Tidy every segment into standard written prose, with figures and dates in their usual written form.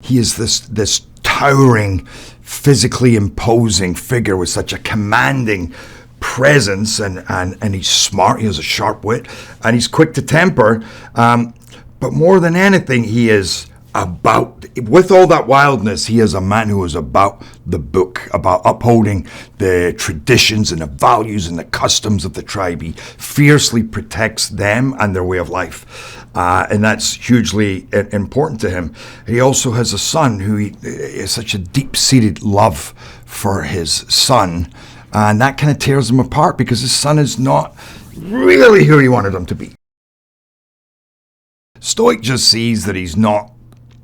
he is this towering, physically imposing figure with such a commanding presence, and he's smart, he has a sharp wit, and he's quick to temper. But more than anything, he is about, with all that wildness, he is a man who is about the book, about upholding the traditions and the values and the customs of the tribe. He fiercely protects them and their way of life. And that's hugely important to him. He also has a son who is such a deep-seated love for his son. And that kind of tears him apart because his son is not really who he wanted him to be. Stoic just sees that he's not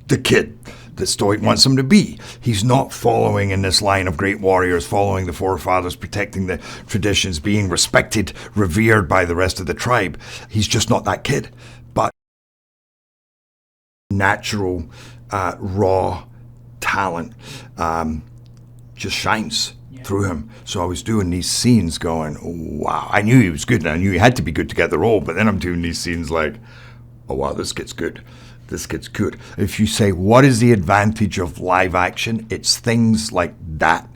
the kid that Stoic wants him to be. He's not following in this line of great warriors, following the forefathers, protecting the traditions, being respected, revered by the rest of the tribe. He's just not that kid. But natural, raw talent just shines through him. So I was doing these scenes going, oh, wow. I knew he was good and I knew he had to be good to get the role, but then I'm doing these scenes like, oh wow, this gets good. This gets good. If you say, what is the advantage of live action? It's things like that.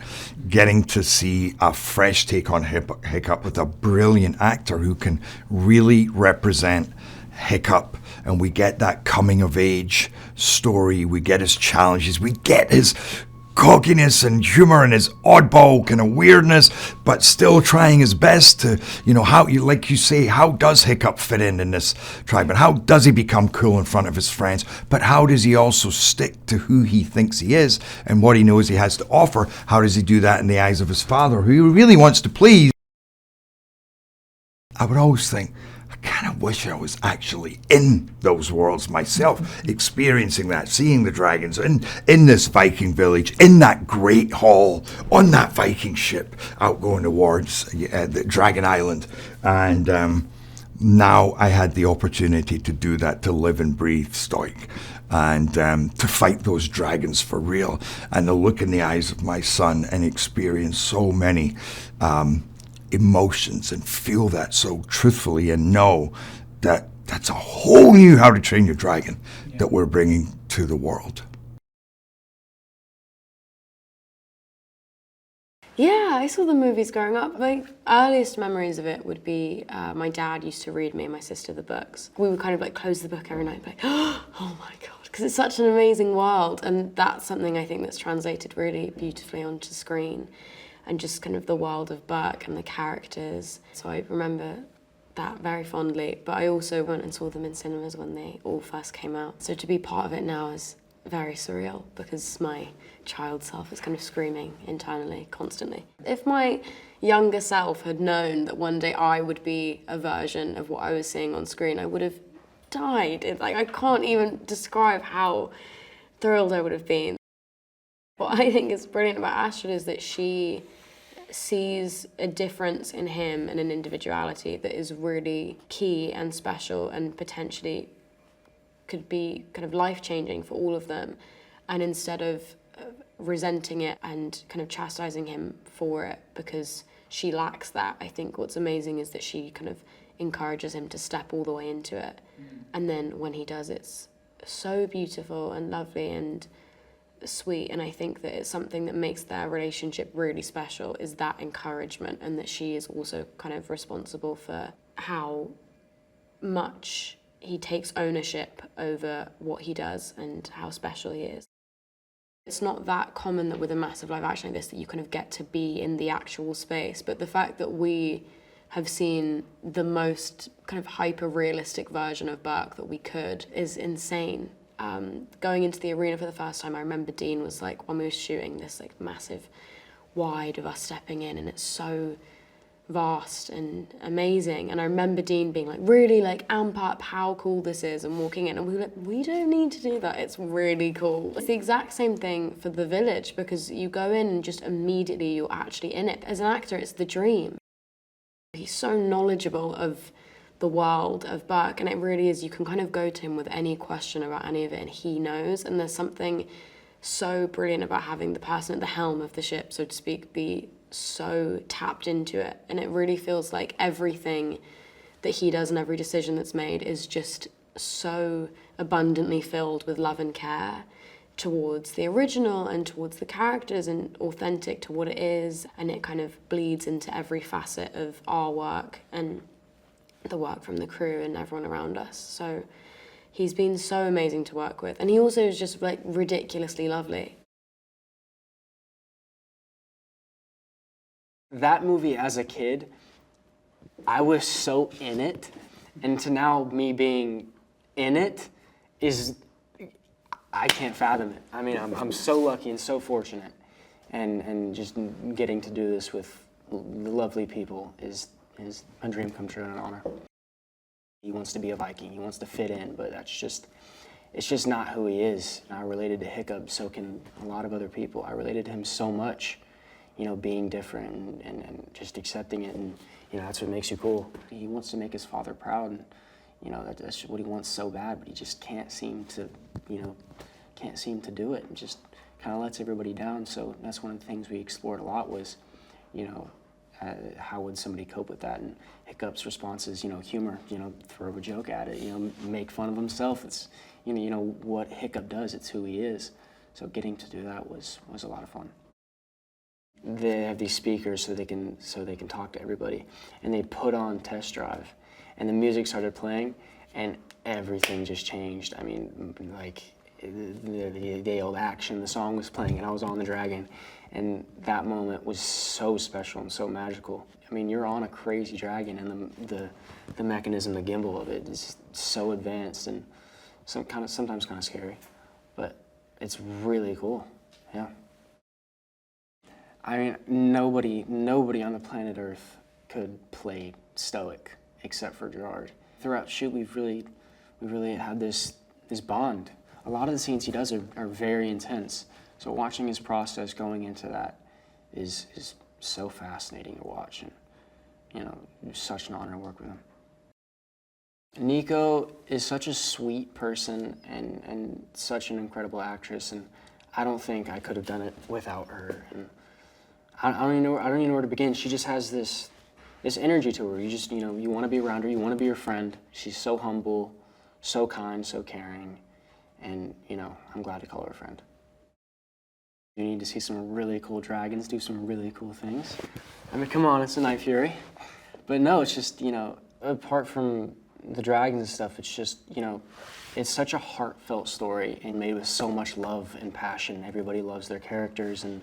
Getting to see a fresh take on Hiccup with a brilliant actor who can really represent Hiccup. And we get that coming of age story. We get his challenges. We get his cockiness and humor and his oddball kind of weirdness, but still trying his best to, how you, like you say, how does Hiccup fit in this tribe, and how does he become cool in front of his friends, but how does he also stick to who he thinks he is and what he knows he has to offer? How does he do that in the eyes of his father, who he really wants to please? I would always think, I kind of wish I was actually in those worlds myself, experiencing that, seeing the dragons in this Viking village, in that great hall, on that Viking ship, out going towards the Dragon Island. And now I had the opportunity to do that, to live and breathe Stoic, and to fight those dragons for real, and to look in the eyes of my son and experience so many emotions and feel that so truthfully, and know that that's a whole new How to Train Your Dragon that we're bringing to the world. Yeah, I saw the movies growing up. My earliest memories of it would be my dad used to read me and my sister the books. We would kind of like close the book every night and be like, oh my God, because it's such an amazing world. And that's something I think that's translated really beautifully onto screen. And just kind of the world of Berk and the characters. So I remember that very fondly, but I also went and saw them in cinemas when they all first came out. So to be part of it now is very surreal, because my child self is kind of screaming internally, constantly. If my younger self had known that one day I would be a version of what I was seeing on screen, I would have died. I can't even describe how thrilled I would have been. What I think is brilliant about Astrid is that she sees a difference in him and an individuality that is really key and special and potentially could be kind of life-changing for all of them. And instead of resenting it and kind of chastising him for it because she lacks that, I think what's amazing is that she kind of encourages him to step all the way into it. And then when he does, it's so beautiful and lovely and sweet. And I think that it's something that makes their relationship really special, is that encouragement, and that she is also kind of responsible for how much he takes ownership over what he does and how special he is. It's not that common that with a massive live action like this that you kind of get to be in the actual space, but the fact that we have seen the most kind of hyper-realistic version of Berk that we could is insane. Going into the arena for the first time, I remember Dean was like, when we were shooting this like massive wide of us stepping in, and it's so vast and amazing. And I remember Dean being like, really like amp up how cool this is, and walking in, and we were like, we don't need to do that, it's really cool. It's the exact same thing for the village, because you go in and just immediately you're actually in it. As an actor, it's the dream. He's so knowledgeable of the world of Berk, and it really is, you can kind of go to him with any question about any of it and he knows. And there's something so brilliant about having the person at the helm of the ship, so to speak, be so tapped into it. And it really feels like everything that he does and every decision that's made is just so abundantly filled with love and care, towards the original and towards the characters and authentic to what it is, and it kind of bleeds into every facet of our work and the work from the crew and everyone around us. So he's been so amazing to work with, and he also is just like ridiculously lovely. That movie as a kid, I was so in it, and to now me being in it is, I can't fathom it. I mean, I'm so lucky and so fortunate, and just getting to do this with lovely people is a dream come true and an honor. He wants to be a Viking, he wants to fit in, but it's just not who he is. I related to Hiccup, so can a lot of other people. I related to him so much, you know, being different and just accepting it, and you know, that's what makes you cool. He wants to make his father proud, and you know, that's what he wants so bad, but he just can't seem to, you know, do it, and just kind of lets everybody down. So that's one of the things we explored a lot was, you know, how would somebody cope with that? And Hiccup's response is, you know, humor, you know, throw a joke at it, you know, make fun of himself. It's, you know what Hiccup does, it's who he is. So getting to do that was a lot of fun. They have these speakers so they can talk to everybody, and they put on Test Drive, and the music started playing, and everything just changed. I mean, like the old action, the song was playing, and I was on the dragon, and that moment was so special and so magical. I mean, you're on a crazy dragon, and the mechanism, the gimbal of it is so advanced and sometimes kind of scary, but it's really cool. Yeah. I mean, nobody on the planet Earth could play stoic except for Gerard. Throughout shoot, we've really had this bond. A lot of the scenes he does are very intense. So watching his process going into that is so fascinating to watch, and you know, it's such an honor to work with him. Nico is such a sweet person and such an incredible actress, and I don't think I could have done it without her. And I don't even know where to begin. She just has this energy to her. You just, you know, you want to be around her. You want to be her friend. She's so humble, so kind, so caring, and you know, I'm glad to call her a friend. You need to see some really cool dragons do some really cool things. I mean, come on, it's a Night Fury. But no, it's just, you know, apart from the dragons and stuff, it's just, you know, it's such a heartfelt story and made with so much love and passion. Everybody loves their characters and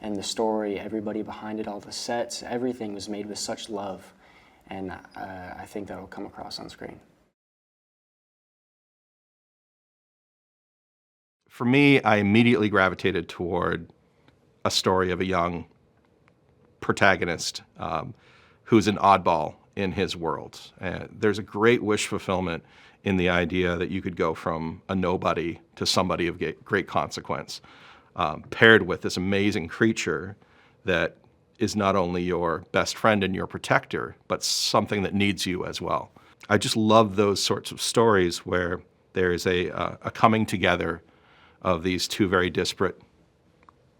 the story, everybody behind it, all the sets, everything was made with such love. And I think that'll come across on screen. For me, I immediately gravitated toward a story of a young protagonist who's an oddball in his world. There's a great wish fulfillment in the idea that you could go from a nobody to somebody of great consequence, paired with this amazing creature that is not only your best friend and your protector, but something that needs you as well. I just love those sorts of stories where there is a coming together of these two very disparate,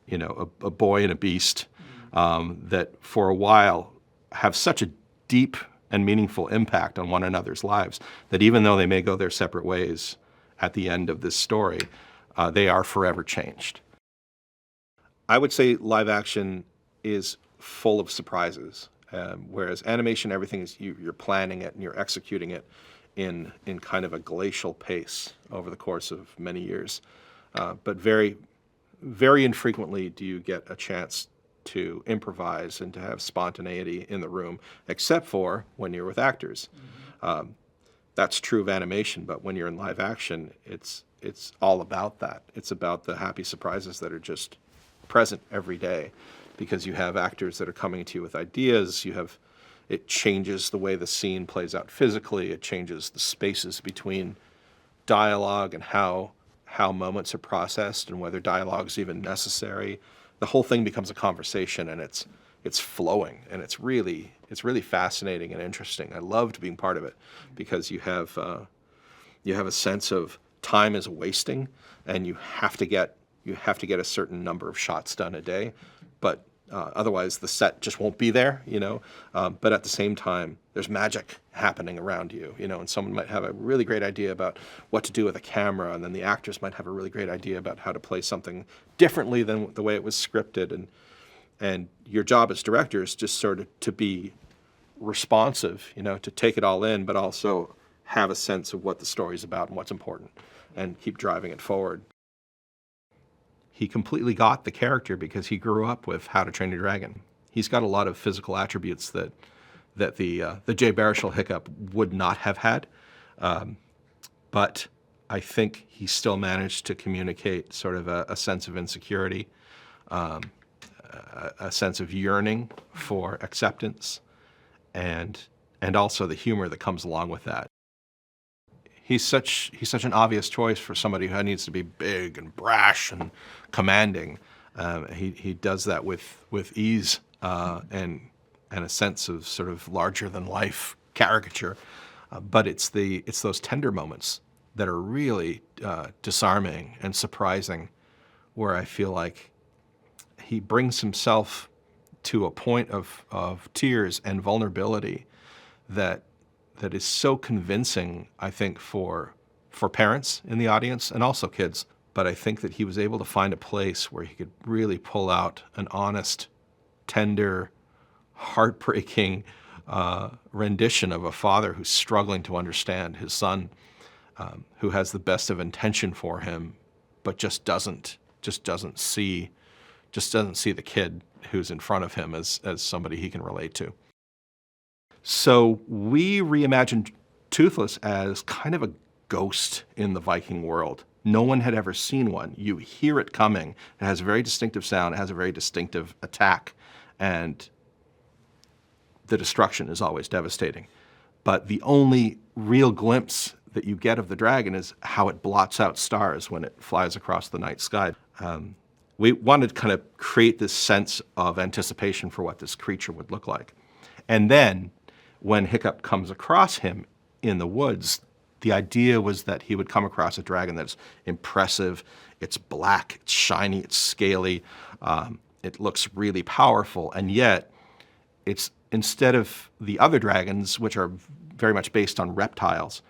you know, a boy and a beast, that for a while have such a deep and meaningful impact on one another's lives that even though they may go their separate ways at the end of this story, they are forever changed. I would say live action is full of surprises, whereas animation, everything is you're planning it and you're executing it in kind of a glacial pace over the course of many years. But very, very infrequently do you get a chance to improvise and to have spontaneity in the room, except for when you're with actors. Mm-hmm. That's true of animation, but when you're in live action, it's all about that. It's about the happy surprises that are just present every day, because you have actors that are coming to you with ideas. It changes the way the scene plays out physically. It changes the spaces between dialogue and how moments are processed and whether dialogue is even necessary. The whole thing becomes a conversation, and it's flowing, and it's really fascinating and interesting. I loved being part of it because you have a sense of time is wasting, and you have to get a certain number of shots done a day, but Otherwise, the set just won't be there, you know. But at the same time, there's magic happening around you, you know, and someone might have a really great idea about what to do with a camera, and then the actors might have a really great idea about how to play something differently than the way it was scripted. And your job as director is just sort of to be responsive, you know, to take it all in, but also have a sense of what the story's about and what's important, and keep driving it forward. He completely got the character because he grew up with How to Train Your Dragon. He's got a lot of physical attributes that the Jay Baruchel Hiccup would not have had, but I think he still managed to communicate sort of a sense of insecurity, a sense of yearning for acceptance, and also the humor that comes along with that. He's such an obvious choice for somebody who needs to be big and brash and commanding. He does that with ease and a sense of sort of larger than life caricature. But it's those tender moments that are really disarming and surprising, where I feel like he brings himself to a point of tears and vulnerability that is so convincing, I think, for parents in the audience and also kids. But I think that he was able to find a place where he could really pull out an honest, tender, heartbreaking rendition of a father who's struggling to understand his son, who has the best of intention for him, but just doesn't see the kid who's in front of him as somebody he can relate to. So we reimagined Toothless as kind of a ghost in the Viking world. No one had ever seen one. You hear it coming. It has a very distinctive sound. It has a very distinctive attack. And the destruction is always devastating. But the only real glimpse that you get of the dragon is how it blots out stars when it flies across the night sky. We wanted to kind of create this sense of anticipation for what this creature would look like. And then when Hiccup comes across him in the woods, the idea was that he would come across a dragon that's impressive, it's black, it's shiny, it's scaly, it looks really powerful, and yet it's, instead of the other dragons, which are very much based on reptiles,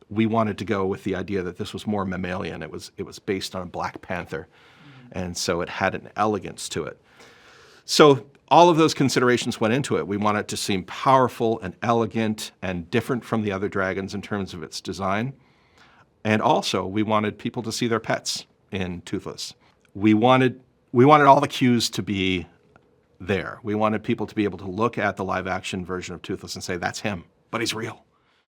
we wanted to go with the idea that this was more mammalian. It was based on a black panther, and so it had an elegance to it. So all of those considerations went into it. We wanted it to seem powerful and elegant and different from the other dragons in terms of its design. And also, we wanted people to see their pets in Toothless. We wanted all the cues to be there. We wanted people to be able to look at the live action version of Toothless and say, that's him, but he's real.